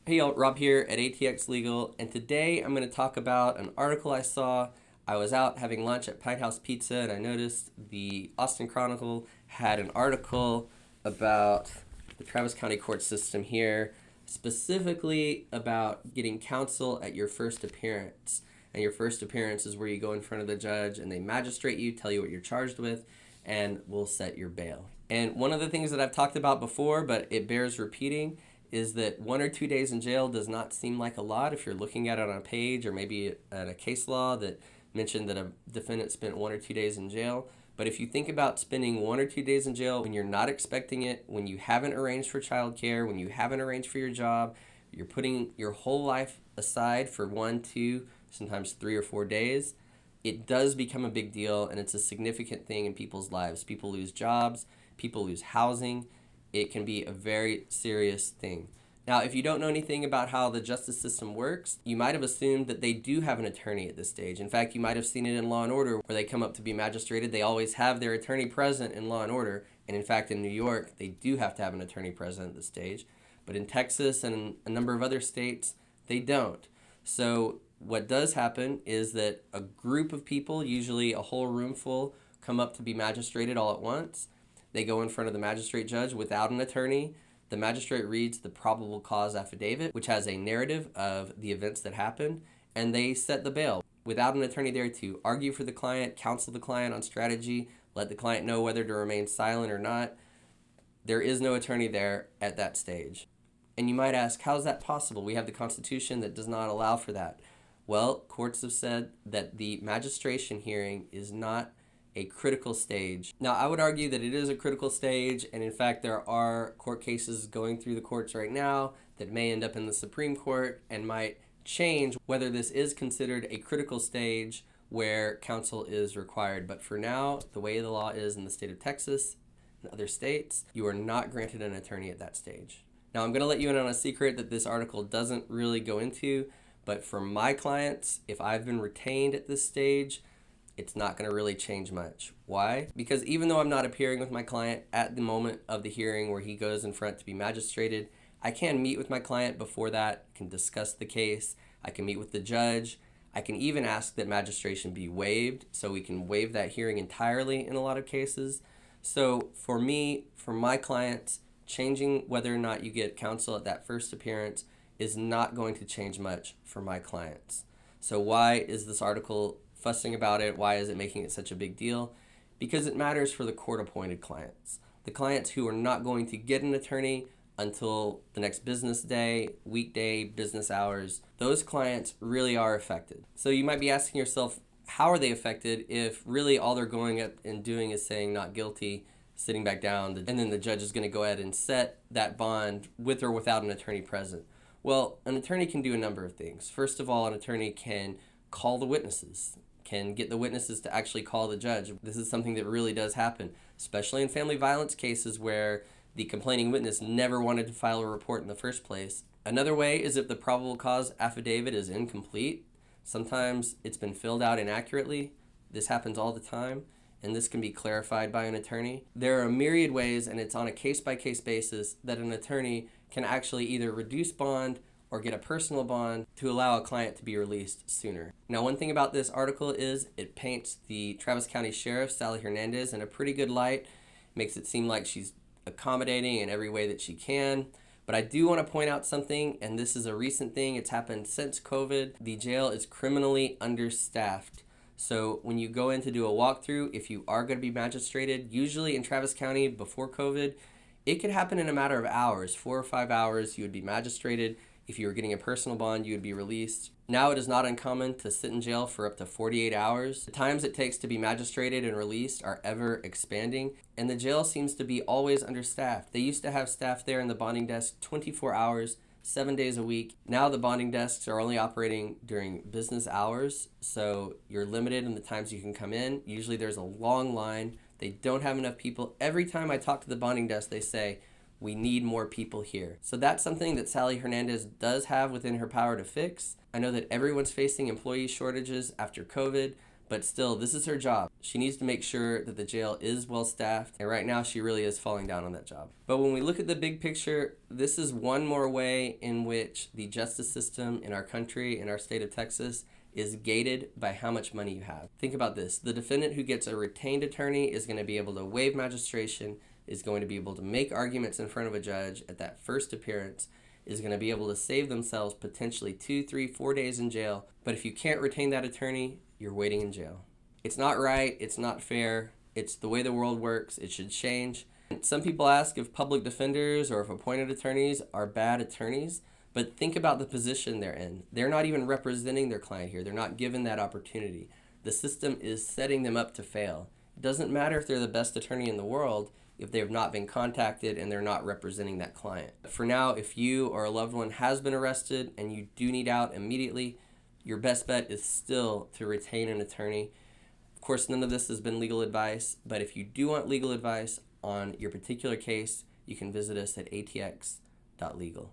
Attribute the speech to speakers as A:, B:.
A: Hey y'all, Rob here at ATX Legal, and today I'm going to talk about an article I saw. I was out having lunch at Pine House Pizza, and I noticed the Austin Chronicle had an article about the Travis County court system here, specifically about getting counsel at your first appearance. And your first appearance is where you go in front of the judge and they magistrate you, tell you what you're charged with, and will set your bail. And one of the things that I've talked about before, but it bears repeating, is that 1 or 2 days in jail does not seem like a lot if you're looking at it on a page or maybe at a case law that mentioned that a defendant spent 1 or 2 days in jail. But if you think about spending 1 or 2 days in jail when you're not expecting it, when you haven't arranged for childcare, when you haven't arranged for your job, you're putting your whole life aside for 1, 2, sometimes 3 or 4 days, it does become a big deal, and it's a significant thing in people's lives. People lose jobs, people lose housing. It can be a very serious thing. Now, if you don't know anything about how the justice system works, you might have assumed that they do have an attorney at this stage. In fact, you might have seen it in Law and Order where they come up to be magistrated. They always have their attorney present in Law and Order. And in fact, in New York, they do have to have an attorney present at this stage. But in Texas and a number of other states, they don't. So what does happen is that a group of people, usually a whole room full, come up to be magistrated all at once. They go in front of the magistrate judge without an attorney. The magistrate reads the probable cause affidavit, which has a narrative of the events that happened, and they set the bail without an attorney there to argue for the client, counsel the client on strategy, let the client know whether to remain silent or not. There is no attorney there at that stage. And you might ask, how is that possible? We have the Constitution that does not allow for that. Well, courts have said that the magistration hearing is not a critical stage. Now, I would argue that it is a critical stage, and in fact, there are court cases going through the courts right now that may end up in the Supreme Court and might change whether this is considered a critical stage where counsel is required. But for now, the way the law is in the state of Texas and other states, you are not granted an attorney at that stage. Now, I'm going to let you in on a secret that this article doesn't really go into, but for my clients, if I've been retained at this stage, it's not going to really change much. Why? Because even though I'm not appearing with my client at the moment of the hearing where he goes in front to be magistrated, I can meet with my client before that, can discuss the case, I can meet with the judge, I can even ask that magistration be waived, so we can waive that hearing entirely in a lot of cases. So for me, for my clients, changing whether or not you get counsel at that first appearance is not going to change much for my clients. So why is this article fussing about it? Why is it making it such a big deal? Because it matters for the court-appointed clients. The clients who are not going to get an attorney until the next business day, weekday, business hours, those clients really are affected. So you might be asking yourself, how are they affected if really all they're going up and doing is saying not guilty, sitting back down, and then the judge is going to go ahead and set that bond with or without an attorney present? Well, an attorney can do a number of things. First of all, an attorney can call the witnesses, can get the witnesses to actually call the judge. This is something that really does happen, especially in family violence cases where the complaining witness never wanted to file a report in the first place. Another way is if the probable cause affidavit is incomplete. Sometimes it's been filled out inaccurately. This happens all the time, and this can be clarified by an attorney. There are a myriad ways, and it's on a case-by-case basis, that an attorney can actually either reduce bond or get a personal bond to allow a client to be released sooner. Now, one thing about this article is it paints the Travis County Sheriff, Sally Hernandez, in a pretty good light, makes it seem like she's accommodating in every way that she can. But I do want to point out something, and this is a recent thing. It's happened since COVID. The jail is criminally understaffed. So when you go in to do a walkthrough, if you are going to be magistrated, usually in Travis County before COVID, it could happen in a matter of hours, 4 or 5 hours, you would be magistrated. If you were getting a personal bond, you would be released. Now it is not uncommon to sit in jail for up to 48 hours. The times it takes to be magistrated and released are ever expanding, and the jail seems to be always understaffed. They used to have staff there in the bonding desk 24 hours, 7 days a week. Now the bonding desks are only operating during business hours, so you're limited in the times you can come in. Usually there's a long line. They don't have enough people. Every time I talk to the bonding desk, they say, we need more people here. So that's something that Sally Hernandez does have within her power to fix. I know that everyone's facing employee shortages after COVID, But still, this is her job. She needs to make sure that the jail is well staffed, and right now she really is falling down on that job. But when we look at the big picture, this is one more way in which the justice system in our country, in our state of Texas, is gated by how much money you have. Think about this. The defendant who gets a retained attorney is going to be able to waive magistration, is going to be able to make arguments in front of a judge at that first appearance, is going to be able to save themselves potentially 2, 3, 4 days in jail. But if you can't retain that attorney, you're waiting in jail. It's not right. It's not fair. It's the way the world works. It should change. Some people ask if public defenders or if appointed attorneys are bad attorneys, but think about the position they're in. They're not even representing their client here. They're not given that opportunity. The system is setting them up to fail. It doesn't matter if they're the best attorney in the world if they have not been contacted and they're not representing that client. For now, if you or a loved one has been arrested and you do need out immediately, your best bet is still to retain an attorney. Of course, none of this has been legal advice, but if you do want legal advice on your particular case, you can visit us at atx.legal.